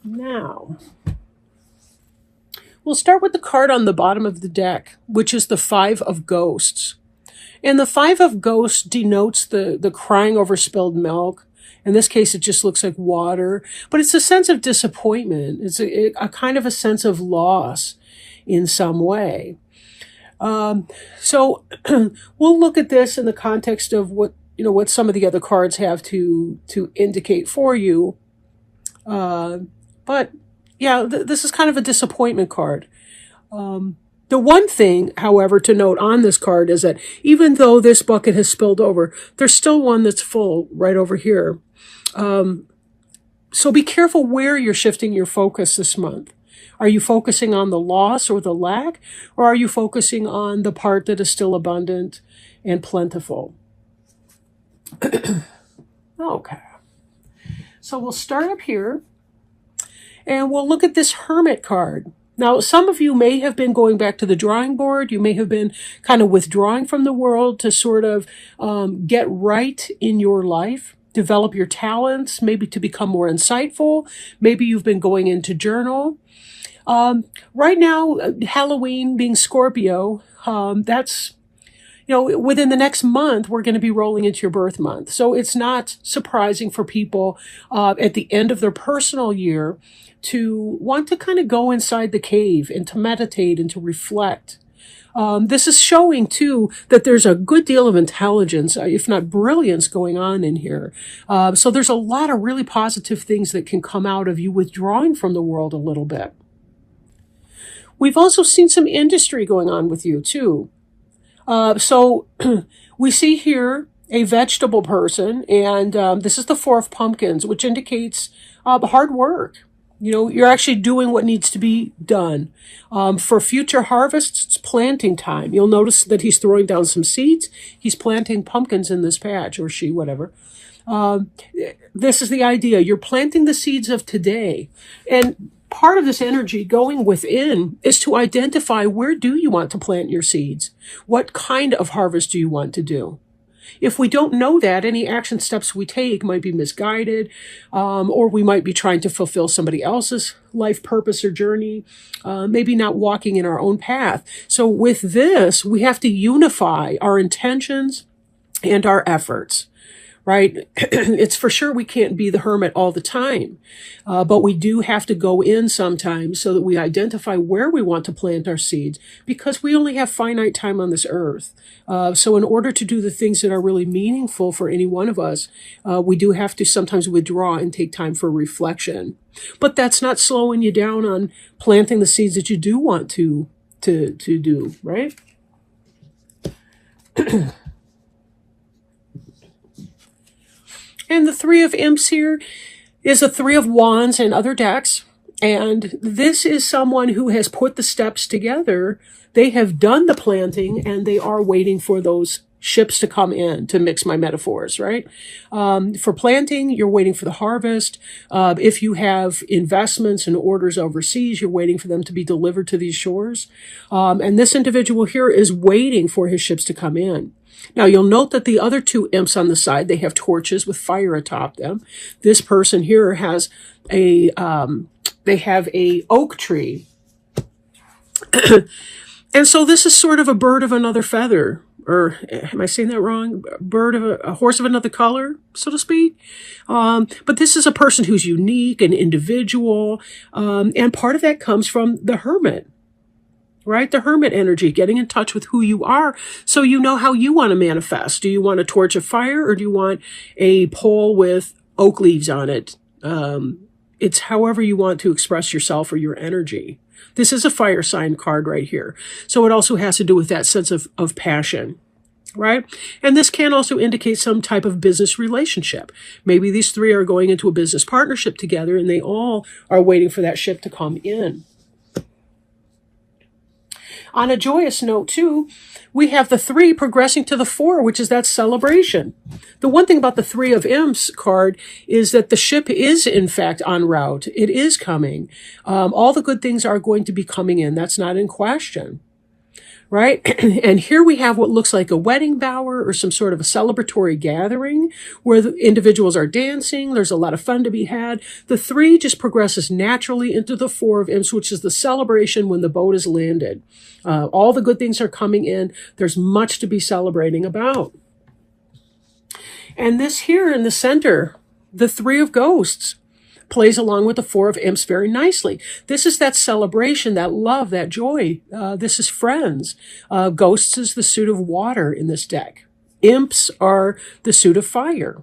Now, we'll start with the card on the bottom of the deck, which is the Five of Ghosts. And the Five of Ghosts denotes the crying over spilled milk. In this case, it just looks like water, but it's a sense of disappointment. It's a kind of a sense of loss in some way. So we'll look at this in the context of what some of the other cards have to indicate for you. But yeah, this is kind of a disappointment card. The one thing, however, to note on this card is that even though this bucket has spilled over, there's still one that's full right over here. So be careful where you're shifting your focus this month. Are you focusing on the loss or the lack, or are you focusing on the part that is still abundant and plentiful? Okay. So we'll start up here, and we'll look at this Hermit card. Now, some of you may have been going back to the drawing board. You may have been kind of withdrawing from the world to sort of get right in your life, develop your talents, maybe to become more insightful. Maybe you've been going into journal. Right now, Halloween being Scorpio, that's, within the next month, we're going to be rolling into your birth month. So it's not surprising for people at the end of their personal year to want to kind of go inside the cave and to meditate and to reflect. This is showing, too, that there's a good deal of intelligence, if not brilliance, going on in here. So there's a lot of really positive things that can come out of you withdrawing from the world a little bit. We've also seen some industry going on with you, too. So we see here a vegetable person, and this is the Four of Pumpkins, which indicates hard work. You're actually doing what needs to be done. For future harvests, it's planting time. You'll notice that he's throwing down some seeds. He's planting pumpkins in this patch, or she, whatever. This is the idea. You're planting the seeds of today. And part of this energy going within is to identify, where do you want to plant your seeds? What kind of harvest do you want to do? If we don't know that, any action steps we take might be misguided, or we might be trying to fulfill somebody else's life purpose or journey, maybe not walking in our own path. So with this, we have to unify our intentions and our efforts. Right? It's for sure we can't be the hermit all the time, but we do have to go in sometimes so that we identify where we want to plant our seeds, because we only have finite time on this earth. So in order to do the things that are really meaningful for any one of us, we do have to sometimes withdraw and take time for reflection. But that's not slowing you down on planting the seeds that you do want to do, right? And the Three of Imps here is a Three of Wands and other decks. And this is someone who has put the steps together. They have done the planting, and they are waiting for those ships to come in, to mix my metaphors, right? For planting, you're waiting for the harvest. If you have investments and orders overseas, you're waiting for them to be delivered to these shores. And this individual here is waiting for his ships to come in. Now, you'll note that the other two imps on the side, they have torches with fire atop them. This person here has they have a oak tree. And so this is sort of a bird of another feather, or am I saying that wrong? A horse of another color, so to speak. But this is a person who's unique and individual. And part of that comes from the hermit. Right? The hermit energy, getting in touch with who you are so you know how you want to manifest. Do you want a torch of fire, or do you want a pole with oak leaves on it? It's however you want to express yourself or your energy. This is a fire sign card right here. So it also has to do with that sense of passion. Right? And this can also indicate some type of business relationship. Maybe these three are going into a business partnership together, and they all are waiting for that ship to come in. On a joyous note, too, we have the three progressing to the four, which is that celebration. The one thing about the Three of Imps card is that the ship is, in fact, en route. It is coming. All the good things are going to be coming in. That's not in question. right? And here we have what looks like a wedding bower or some sort of a celebratory gathering where the individuals are dancing. There's a lot of fun to be had. The 3 just progresses naturally into the 4 of Imps, which is the celebration when the boat is landed. All the good things are coming in. There's much to be celebrating about. And this here in the center, the 3 of Ghosts, plays along with the 4 of Imps very nicely. This is that celebration, that love, that joy. This is friends. Ghosts is the suit of water in this deck. Imps are the suit of fire,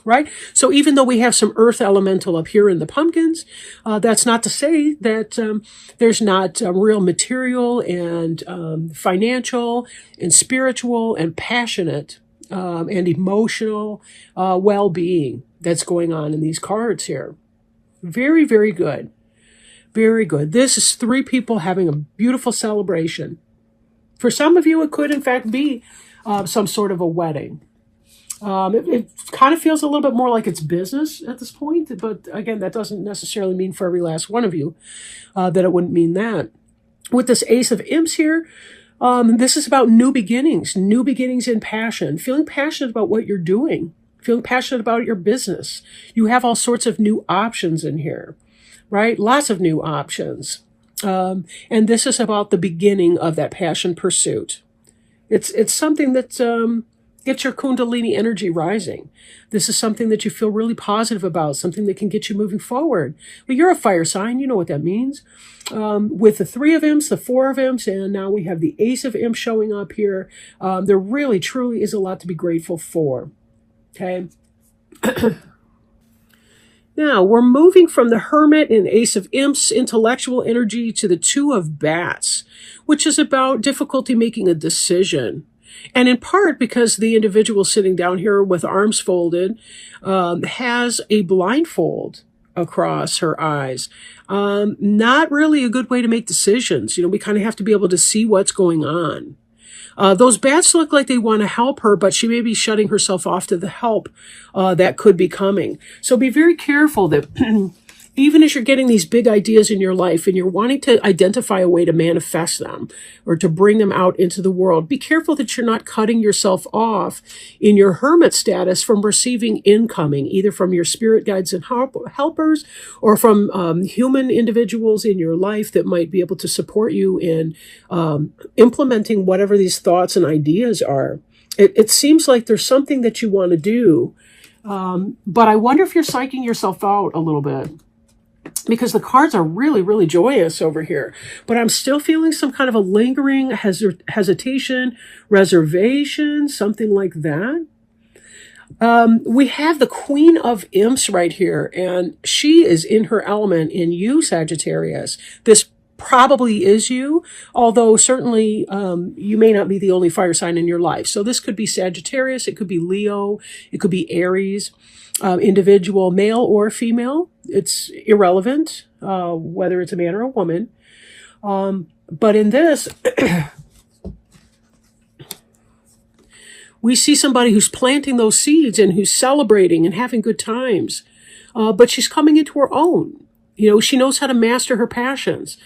right? So even though we have some earth elemental up here in the pumpkins, that's not to say that there's not real material and financial and spiritual and passionate and emotional well-being that's going on in these cards here. Very, very good. Very good. This is 3 people having a beautiful celebration. For some of you, it could, in fact, be some sort of a wedding. It kind of feels a little bit more like it's business at this point, but again, that doesn't necessarily mean for every last one of you that it wouldn't mean that. With this Ace of Imps here, this is about new beginnings in passion, feeling passionate about what you're doing. Feeling passionate about your business. You have all sorts of new options in here, right? Lots of new options. And this is about the beginning of that passion pursuit. It's something that gets your Kundalini energy rising. This is something that you feel really positive about, something that can get you moving forward. But you're a fire sign. You know what that means. With the 3 of Imps, the 4 of Imps, and now we have the Ace of Imps showing up here. There really, truly is a lot to be grateful for. Okay. Now, we're moving from the Hermit and Ace of Imps intellectual energy to the 2 of Bats, which is about difficulty making a decision. And in part because the individual sitting down here with arms folded has a blindfold across her eyes. Not really a good way to make decisions. You know, we kind of have to be able to see what's going on. Those bats look like they want to help her, but she may be shutting herself off to the help that could be coming. So be very careful that even as you're getting these big ideas in your life and you're wanting to identify a way to manifest them or to bring them out into the world, be careful that you're not cutting yourself off in your hermit status from receiving incoming, either from your spirit guides and helpers or from human individuals in your life that might be able to support you in implementing whatever these thoughts and ideas are. It seems like there's something that you want to do, but I wonder if you're psyching yourself out a little bit. Because the cards are really, really joyous over here. But I'm still feeling some kind of a lingering hesitation, reservation, something like that. We have the Queen of Imps right here, and she is in her element in you, Sagittarius. This probably is you, although certainly you may not be the only fire sign in your life. So this could be Sagittarius, it could be Leo, it could be Aries, individual, male or female. It's irrelevant whether it's a man or a woman. But in this, we see somebody who's planting those seeds and who's celebrating and having good times. But she's coming into her own. You know, she knows how to master her passions.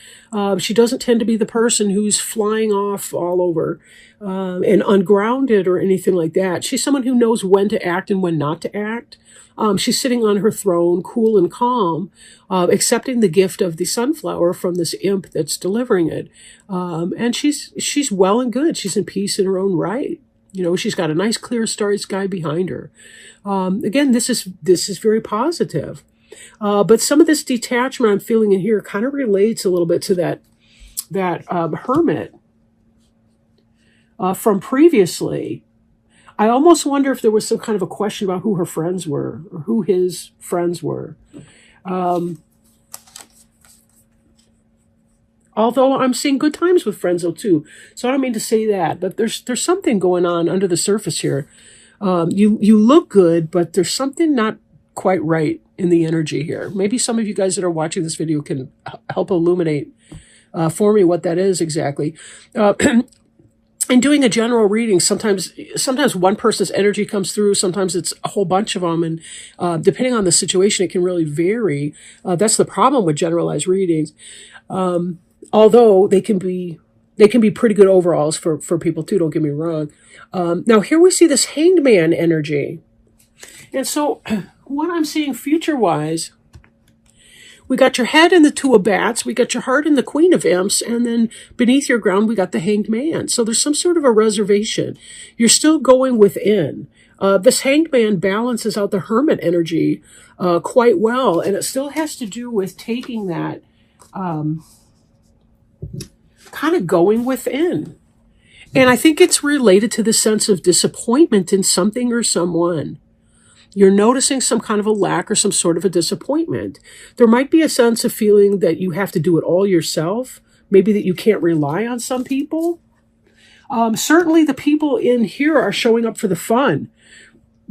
She doesn't tend to be the person who's flying off all over and ungrounded or anything like that. She's someone who knows when to act and when not to act. She's sitting on her throne, cool and calm, accepting the gift of the sunflower from this imp that's delivering it. And she's well and good. She's in peace in her own right. You know, she's got a nice clear starry sky behind her. Again, this is very positive. But some of this detachment I'm feeling in here kind of relates a little bit to that hermit from previously. I almost wonder if there was some kind of a question about who her friends were or who his friends were. Although I'm seeing good times with Frenzo too. So I don't mean to say that, but there's something going on under the surface here. You look good, but there's something not quite right in the energy here. Maybe some of you guys that are watching this video can help illuminate for me what that is exactly. In doing a general reading, sometimes one person's energy comes through, sometimes it's a whole bunch of them, and depending on the situation, it can really vary. That's the problem with generalized readings. Although they can be They can be pretty good overalls for people too, don't get me wrong. Now here we see this Hanged Man energy. And so what I'm seeing future-wise, we got your head in the Two of Bats, we got your heart in the Queen of Imps, and then beneath your ground we got the Hanged Man. So there's some sort of a reservation. You're still going within. This Hanged Man balances out the Hermit energy quite well, and it still has to do with taking that kind of going within. And I think it's related to the sense of disappointment in something or someone. You're noticing some kind of a lack or some sort of a disappointment. There might be a sense of feeling that you have to do it all yourself. Maybe that you can't rely on some people. Certainly the people in here are showing up for the fun.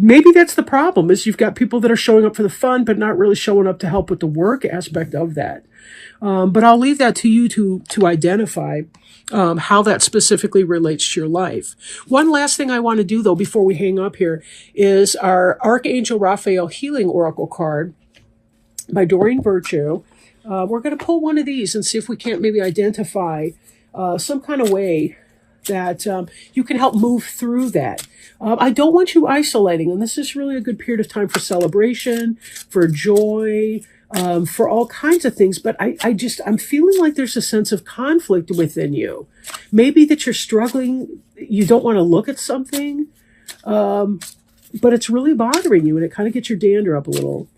Maybe that's the problem, is you've got people that are showing up for the fun, but not really showing up to help with the work aspect of that. But I'll leave that to you to identify how that specifically relates to your life. One last thing I want to do, though, before we hang up here, is our Archangel Raphael Healing Oracle card by Doreen Virtue. We're going to pull one of these and see if we can't maybe identify some kind of way that you can help move through that. I don't want you isolating, and this is really a good period of time for celebration, for joy, for all kinds of things. But I'm feeling like there's a sense of conflict within you. Maybe that you're struggling, you don't want to look at something, but it's really bothering you, and it kind of gets your dander up a little.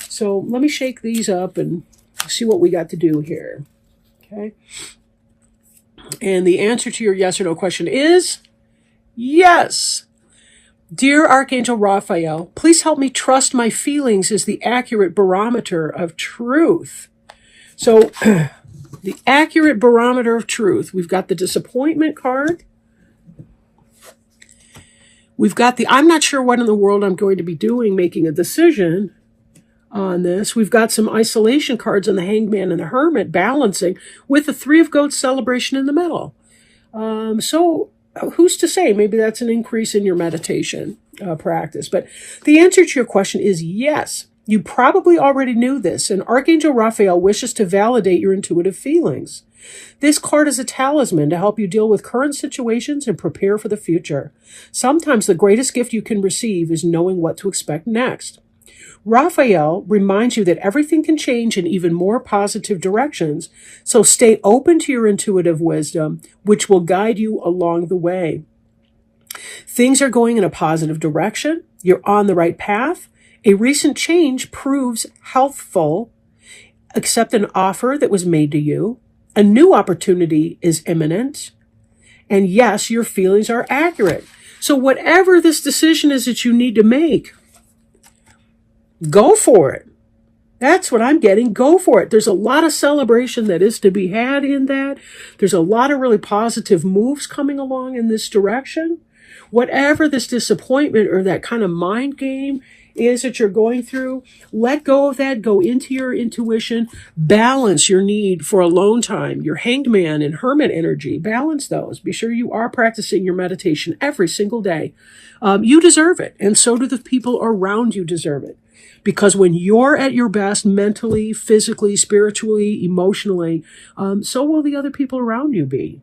So let me shake these up and see what we got to do here. Okay. And the answer to your yes or no question is yes. Dear Archangel Raphael, please help me trust my feelings as the accurate barometer of truth. So the accurate barometer of truth, we've got the disappointment card. We've got the I'm not sure what in the world I'm going to be doing, making a decision on this. We've got some isolation cards on the Hanged Man and the Hermit balancing with the Three of Goats celebration in the middle. So who's to say? Maybe that's an increase in your meditation practice. But the answer to your question is yes. You probably already knew this, and Archangel Raphael wishes to validate your intuitive feelings. This card is a talisman to help you deal with current situations and prepare for the future. Sometimes the greatest gift you can receive is knowing what to expect next. Raphael reminds you that everything can change in even more positive directions, so stay open to your intuitive wisdom, which will guide you along the way. Things are going in a positive direction. You're on the right path. A recent change proves healthful. Accept an offer that was made to you. A new opportunity is imminent. And yes, your feelings are accurate. So whatever this decision is that you need to make, go for it. That's what I'm getting. Go for it. There's a lot of celebration that is to be had in that. There's a lot of really positive moves coming along in this direction. Whatever this disappointment or that kind of mind game is that you're going through, let go of that. Go into your intuition. Balance your need for alone time, your Hanged Man and Hermit energy. Balance those. Be sure you are practicing your meditation every single day. You deserve it, and so do the people around you deserve it. Because when you're at your best mentally, physically, spiritually, emotionally, so will the other people around you be.